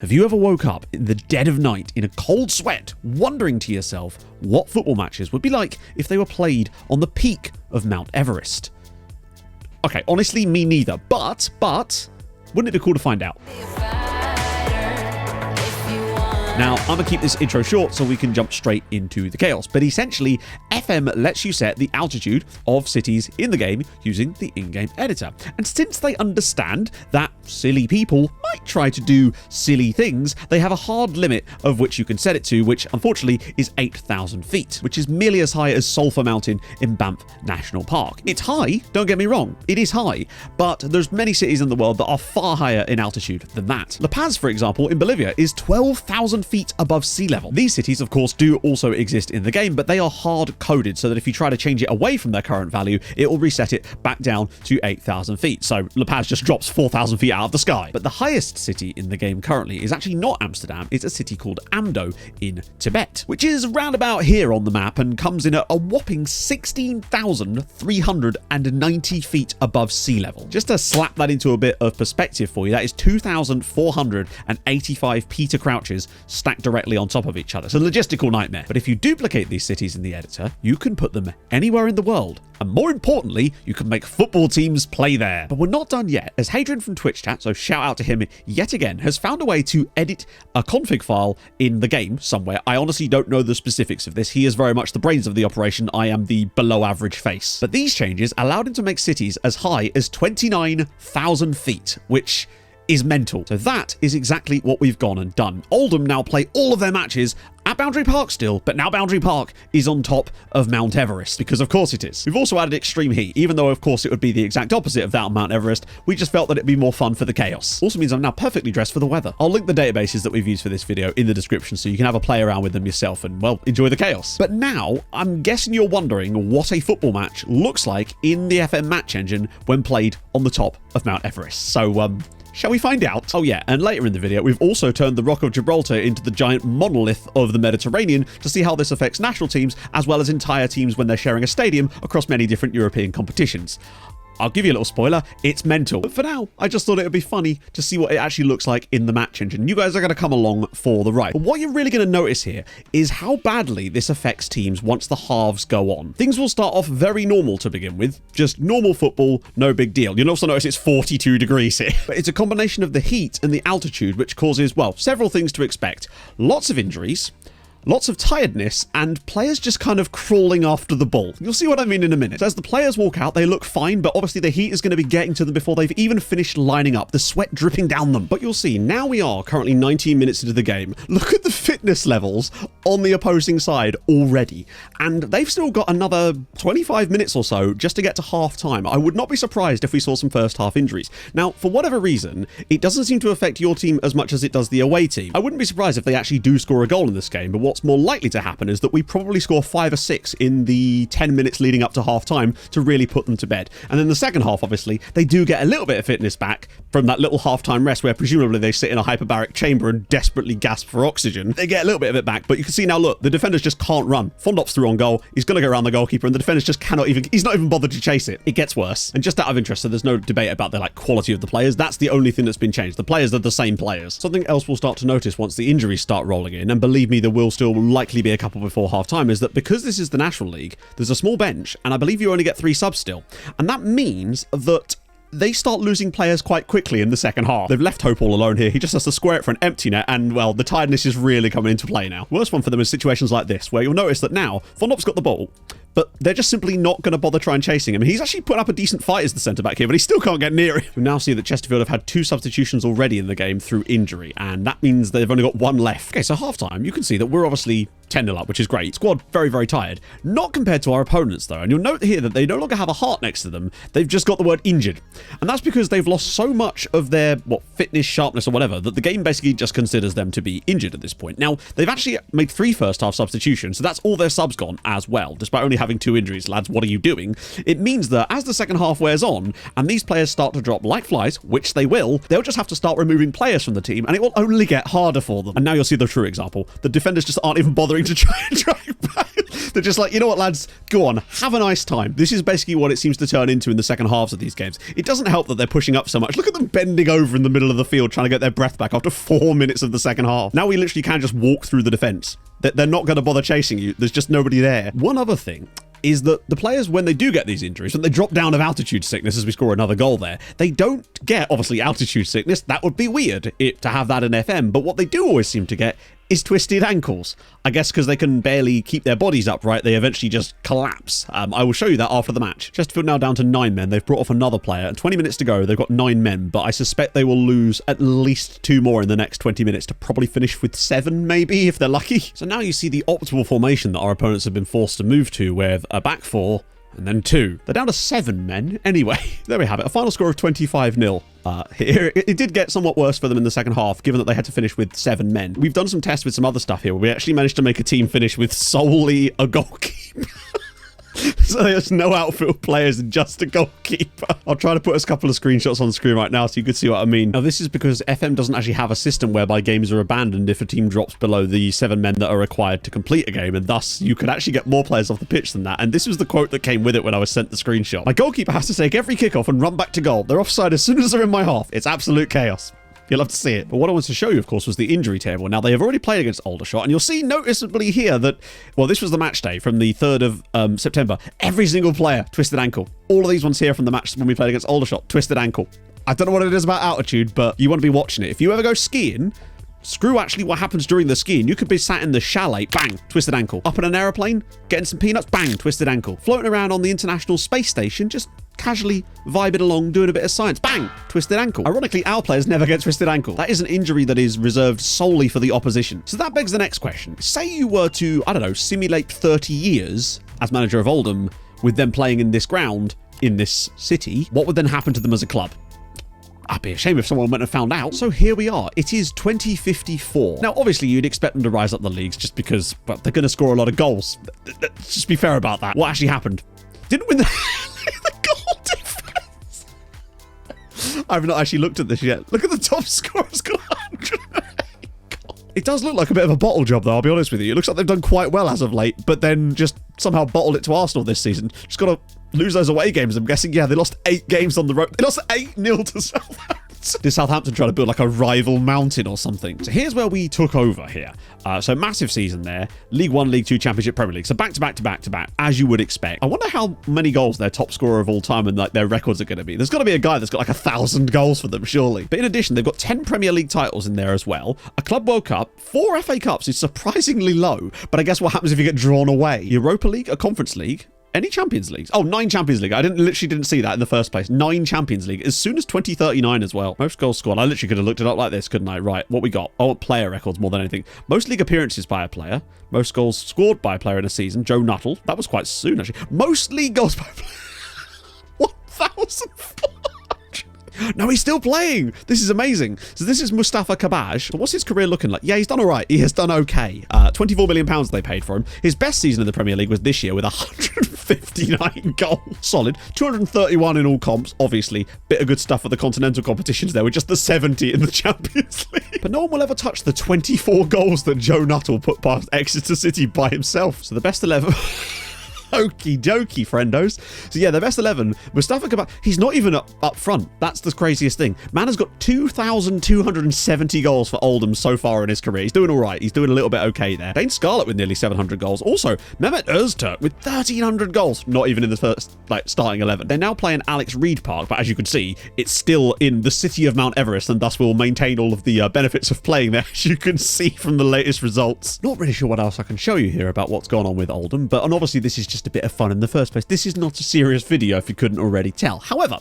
Have you ever woke up in the dead of night in a cold sweat, wondering to yourself what football matches would be like if they were played on the peak of Mount Everest? Okay, honestly, me neither, but, wouldn't it be cool to find out? Now, I'm going to keep this intro short so we can jump straight into the chaos, but essentially, FM lets you set the altitude of cities in the game using the in-game editor. And since they understand that silly people might try to do silly things, they have a hard limit of which you can set it to, which unfortunately is 8,000 feet, which is merely as high as Sulphur Mountain in Banff National Park. It's high, don't get me wrong, it is high, but there's many cities in the world that are far higher in altitude than that. La Paz, for example, in Bolivia is 12,000 feet above sea level. These cities, of course, do also exist in the game, but they are hard-coded so that if you try to change it away from their current value, it will reset it back down to 8,000 feet. So La Paz just drops 4,000 feet out of the sky. But the highest city in the game currently is actually not Amsterdam, it's a city called Amdo in Tibet, which is round about here on the map and comes in at a whopping 16,390 feet above sea level. Just to slap that into a bit of perspective for you, that is 2,485 Peter Crouches stacked directly on top of each other. It's a logistical nightmare. But if you duplicate these cities in the editor, you can put them anywhere in the world. And more importantly, you can make football teams play there. But we're not done yet, as Hadrian from Twitch chat, so shout out to him yet again, has found a way to edit a config file in the game somewhere. I honestly don't know the specifics of this. He is very much the brains of the operation. I am the below average face. But these changes allowed him to make cities as high as 29,000 feet, which is mental. So that is exactly what we've gone and done. Oldham now play all of their matches at Boundary Park still, but now Boundary Park is on top of Mount Everest, because of course it is. We've also added extreme heat, even though of course it would be the exact opposite of that on Mount Everest. We just felt that it'd be more fun for the chaos. Also means I'm now perfectly dressed for the weather. I'll link the databases that we've used for this video in the description so you can have a play around with them yourself and, well, enjoy the chaos. But now, I'm guessing you're wondering what a football match looks like in the FM match engine when played on the top of Mount Everest. So, shall we find out? Oh yeah, and later in the video, we've also turned the Rock of Gibraltar into the giant monolith of the Mediterranean to see how this affects national teams as well as entire teams when they're sharing a stadium across many different European competitions. I'll give you a little spoiler, it's mental. But for now, I just thought it would be funny to see what it actually looks like in the match engine. You guys are going to come along for the ride. But what you're really going to notice here is how badly this affects teams once the halves go on. Things will start off very normal to begin with, just normal football, no big deal. You'll also notice it's 42 degrees here. But it's a combination of the heat and the altitude which causes, well, several things to expect. Lots of injuries, lots of tiredness, and players just kind of crawling after the ball. You'll see what I mean in a minute. So as the players walk out, they look fine, but obviously the heat is going to be getting to them before they've even finished lining up, the sweat dripping down them. But you'll see, now we are currently 19 minutes into the game. Look at the fitness levels on the opposing side already. And they've still got another 25 minutes or so just to get to half time. I would not be surprised if we saw some first half injuries. Now, for whatever reason, it doesn't seem to affect your team as much as it does the away team. I wouldn't be surprised if they actually do score a goal in this game, but what's more likely to happen is that we probably score 5 or 6 in the 10 minutes leading up to half time to really put them to bed. And then the second half, obviously, they do get a little bit of fitness back from that little half-time rest where presumably they sit in a hyperbaric chamber and desperately gasp for oxygen. They get a little bit of it back, but you can see now, look, the defenders just can't run. Fondop's through on goal. He's going to go around the goalkeeper and the defenders just cannot even, he's not even bothered to chase it. It gets worse. And just out of interest, so there's no debate about the quality of the players. That's the only thing that's been changed. The players are the same players. Something else we'll start to notice once the injuries start rolling in, and believe me, there will still likely be a couple before half time, is that because this is the National League, there's a small bench, and I believe you only get 3 subs still. And that means that they start losing players quite quickly in the second half. They've left Hope all alone here. He just has to square it for an empty net, and, well, the tiredness is really coming into play now. Worst one for them is situations like this, where you'll notice that now Fondop's got the ball, but they're just simply not going to bother trying chasing him. He's actually put up a decent fight as the centre-back here, but he still can't get near him. We now see that Chesterfield have had 2 substitutions already in the game through injury, and that means they've only got 1 left. Okay, so half-time, you can see that we're obviously 10-0 up, which is great. Squad very, very tired. Not compared to our opponents, though, and you'll note here that they no longer have a heart next to them. They've just got the word injured, and that's because they've lost so much of their, fitness, sharpness, or whatever, that the game basically just considers them to be injured at this point. Now, they've actually made 3 first-half substitutions, so that's all their subs gone as well, despite only having 2 injuries. Lads, what are you doing? It means that as the second half wears on and these players start to drop like flies, which they will, they'll just have to start removing players from the team and it will only get harder for them. And now you'll see the true example. The defenders just aren't even bothering to try and track back. They're just like, you know what, lads, go on, have a nice time. This is basically what it seems to turn into in the second halves of these games. It doesn't help that they're pushing up so much. Look at them bending over in the middle of the field trying to get their breath back after 4 minutes of the second half. Now we literally can just walk through the defense. They're not going to bother chasing you. There's just nobody there. One other thing is that the players, when they do get these injuries, when they drop down of altitude sickness as we score another goal there, they don't get, obviously, altitude sickness. That would be weird to have that in FM. But what they do always seem to get is twisted ankles. I guess because they can barely keep their bodies upright, they eventually just collapse. I will show you that after the match. Chesterfield now down to 9 men. They've brought off another player. And 20 minutes to go, they've got 9 men, but I suspect they will lose at least 2 more in the next 20 minutes to probably finish with 7, maybe, if they're lucky. So now you see the optimal formation that our opponents have been forced to move to, with a back 4 and then 2. They're down to 7 men. Anyway, there we have it. A final score of 25-0. Here, it did get somewhat worse for them in the second half, given that they had to finish with 7 men. We've done some tests with some other stuff here where we actually managed to make a team finish with solely a goalkeeper. So there's no outfield players and just a goalkeeper. I'll try to put a couple of screenshots on the screen right now so you can see what I mean. Now, this is because FM doesn't actually have a system whereby games are abandoned if a team drops below the 7 men that are required to complete a game, and thus you could actually get more players off the pitch than that. And this was the quote that came with it when I was sent the screenshot. My goalkeeper has to take every kickoff and run back to goal. They're offside as soon as they're in my half. It's absolute chaos. You'll have to see it. But what I wanted to show you, of course, was the injury table. Now, they have already played against Aldershot, and you'll see noticeably here that, well, this was the match day from the 3rd of September. Every single player, twisted ankle. All of these ones here from the match when we played against Aldershot, twisted ankle. I don't know what it is about altitude, but you want to be watching it. If you ever go skiing, screw actually what happens during the skiing. You could be sat in the chalet, bang, twisted ankle. Up in an aeroplane, getting some peanuts, bang, twisted ankle. Floating around on the International Space Station, just casually vibing along, doing a bit of science, bang, twisted ankle. Ironically, our players never get twisted ankle. That is an injury that is reserved solely for the opposition. So that begs the next question. Say you were to, I don't know, simulate 30 years as manager of Oldham with them playing in this ground, in this city. What would then happen to them as a club? I'd be ashamed if someone went and found out. So here we are. It is 2054. Now, obviously, you'd expect them to rise up the leagues just because, well, they're going to score a lot of goals. Let's just be fair about that. What actually happened? Didn't win the goal difference. I've not actually looked at this yet. Look at the top score. It's got 100. It does look like a bit of a bottle job, though, I'll be honest with you. It looks like they've done quite well as of late, but then just somehow bottled it to Arsenal this season. Just got to lose those away games. I'm guessing, yeah, they lost 8 games on the road. They lost 8-0 to Southampton. Did Southampton try to build like a rival mountain or something? So here's where we took over here. So massive season there. League 1, League 2, Championship, Premier League. So back to back to back to back, as you would expect. I wonder how many goals their top scorer of all time and like their records are going to be. There's got to be a guy that's got like 1,000 goals for them, surely. But in addition, they've got 10 Premier League titles in there as well. A Club World Cup, 4 FA Cups is surprisingly low. But I guess what happens if you get drawn away? Europa League, a Conference League. Any Champions Leagues? Oh, 9 Champions League. I literally didn't see that in the first place. 9 Champions League as soon as 2039 as well. Most goals scored. I literally could have looked it up like this, couldn't I? Right, what we got? I want player records more than anything. Most league appearances by a player. Most goals scored by a player in a season. Joe Nuttall. That was quite soon, actually. Most league goals by a player. 1,400. No, he's still playing. This is amazing. So this is Mustafa Kabaj. What's his career looking like? Yeah, he's done all right. He has done okay. £24 million they paid for him. His best season in the Premier League was this year with 159 goals. Solid. 231 in all comps. Obviously, bit of good stuff for the continental competitions there with just the 70 in the Champions League. But no one will ever touch the 24 goals that Joe Nuttall put past Exeter City by himself. So the best 11... Okie dokie, friendos. So yeah, the best 11, Mustafa Kabak, he's not even up front. That's the craziest thing. Man has got 2,270 goals for Oldham so far in his career. He's doing all right. He's doing a little bit okay there. Dane Scarlett with nearly 700 goals. Also, Mehmet Öztürk with 1,300 goals. Not even in the first, starting 11. They're now playing Alex Reed Park, but as you can see, it's still in the city of Mount Everest, and thus will maintain all of the benefits of playing there, as you can see from the latest results. Not really sure what else I can show you here about what's gone on with Oldham, but and obviously this is just a bit of fun in the first place. This is not a serious video if you couldn't already tell. However,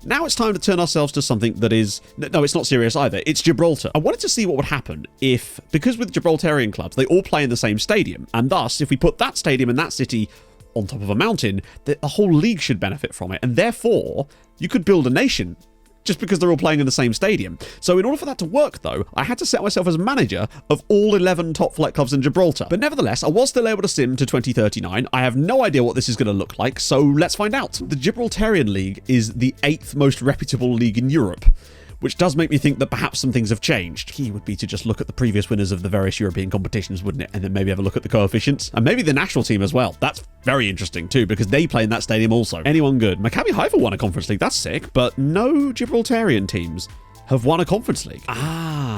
now it's time to turn ourselves to something that is... No, it's not serious either. It's Gibraltar. I wanted to see what would happen if... Because with Gibraltarian clubs, they all play in the same stadium. And thus, if we put that stadium in that city on top of a mountain, the whole league should benefit from it. And therefore, you could build a nation just because they're all playing in the same stadium. So in order for that to work, though, I had to set myself as manager of all 11 top flight clubs in Gibraltar. But nevertheless, I was still able to sim to 2039. I have no idea what this is going to look like, so let's find out. The Gibraltarian League is the 8th most reputable league in Europe, which does make me think that perhaps some things have changed. Key would be to just look at the previous winners of the various European competitions, wouldn't it? And then maybe have a look at the coefficients. And maybe the national team as well. That's very interesting too, because they play in that stadium also. Anyone good? Maccabi Haifa won a Conference League. That's sick. But no Gibraltarian teams have won a Conference League.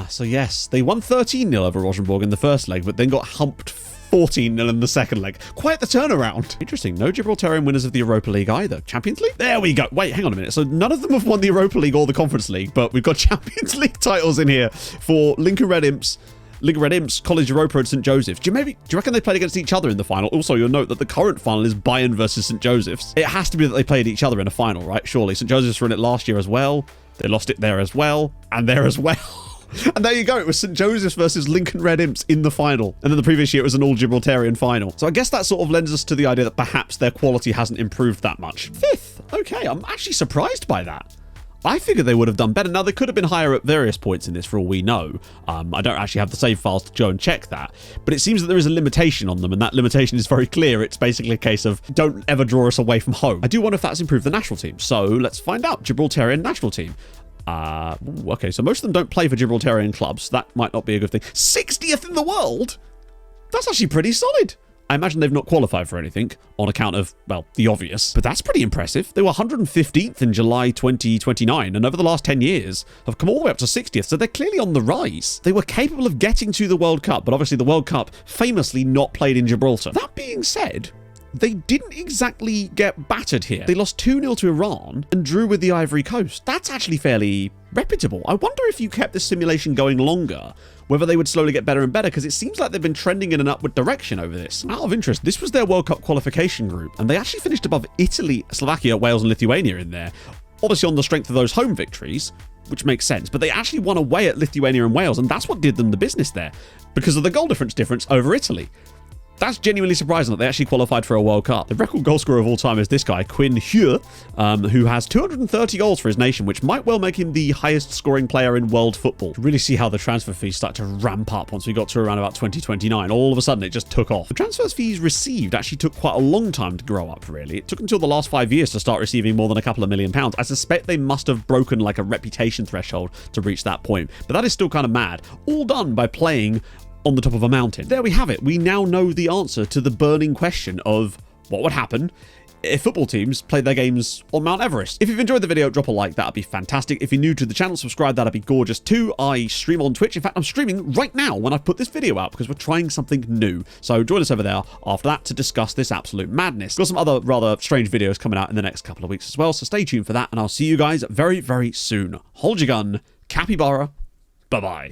So yes, they won 13-0 over Rosenborg in the first leg, but then got humped 14-0 in the second leg. Quite the turnaround. Interesting. No Gibraltarian winners of the Europa League either. Champions League? There we go. Wait, hang on a minute. So none of them have won the Europa League or the Conference League, but we've got Champions League titles in here for Lincoln Red Imps, College Europa, and St. Joseph's. Do you reckon they played against each other in the final? Also, you'll note that the current final is Bayern versus St. Joseph's. It has to be that they played each other in a final, right? Surely. St. Joseph's were in it last year as well. They lost it there as well, and there as well. And there you go. It was St. Joseph's versus Lincoln Red Imps in the final. And then the previous year, it was an all-Gibraltarian final. So I guess that sort of lends us to the idea that perhaps their quality hasn't improved that much. 5th. Okay, I'm actually surprised by that. I figured they would have done better. Now, they could have been higher at various points in this for all we know. I don't actually have the save files to go and check that. But it seems that there is a limitation on them, and that limitation is very clear. It's basically a case of don't ever draw us away from home. I do wonder if that's improved the national team. So let's find out. Gibraltarian national team. Okay, so most of them don't play for Gibraltarian clubs. That might not be a good thing. 60th in the world? That's actually pretty solid. I imagine they've not qualified for anything on account of, well, the obvious. But that's pretty impressive. They were 115th in July 2029, and over the last 10 years have come all the way up to 60th, so they're clearly on the rise. They were capable of getting to the World Cup, but obviously the World Cup famously not played in Gibraltar. That being said, they didn't exactly get battered here. They lost 2-0 to Iran and drew with the Ivory Coast. That's actually fairly reputable. I wonder if you kept this simulation going longer, whether they would slowly get better and better, because it seems like they've been trending in an upward direction over this. Out of interest, this was their World Cup qualification group, and they actually finished above Italy, Slovakia, Wales, and Lithuania in there. Obviously on the strength of those home victories, which makes sense, but they actually won away at Lithuania and Wales, and that's what did them the business there, because of the goal difference over Italy. That's genuinely surprising that they actually qualified for a World Cup. The record goal scorer of all time is this guy, Quinn Hugh, who has 230 goals for his nation, which might well make him the highest scoring player in world football. Really see how the transfer fees start to ramp up once we got to around about 2029. All of a sudden, it just took off. The transfer fees received actually took quite a long time to grow up, really. It took until the last 5 years to start receiving more than a couple of £1 million. I suspect they must have broken like a reputation threshold to reach that point. But that is still kind of mad. All done by playing on the top of a mountain. There we have it. We now know the answer to the burning question of what would happen if football teams played their games on Mount Everest. If you've enjoyed the video, drop a like. That'd be fantastic. If you're new to the channel, subscribe. That'd be gorgeous too. I stream on Twitch. In fact, I'm streaming right now when I put this video out because we're trying something new. So join us over there after that to discuss this absolute madness. Got some other rather strange videos coming out in the next couple of weeks as well. So stay tuned for that, and I'll see you guys very, very soon. Hold your gun. Capybara. Bye-bye.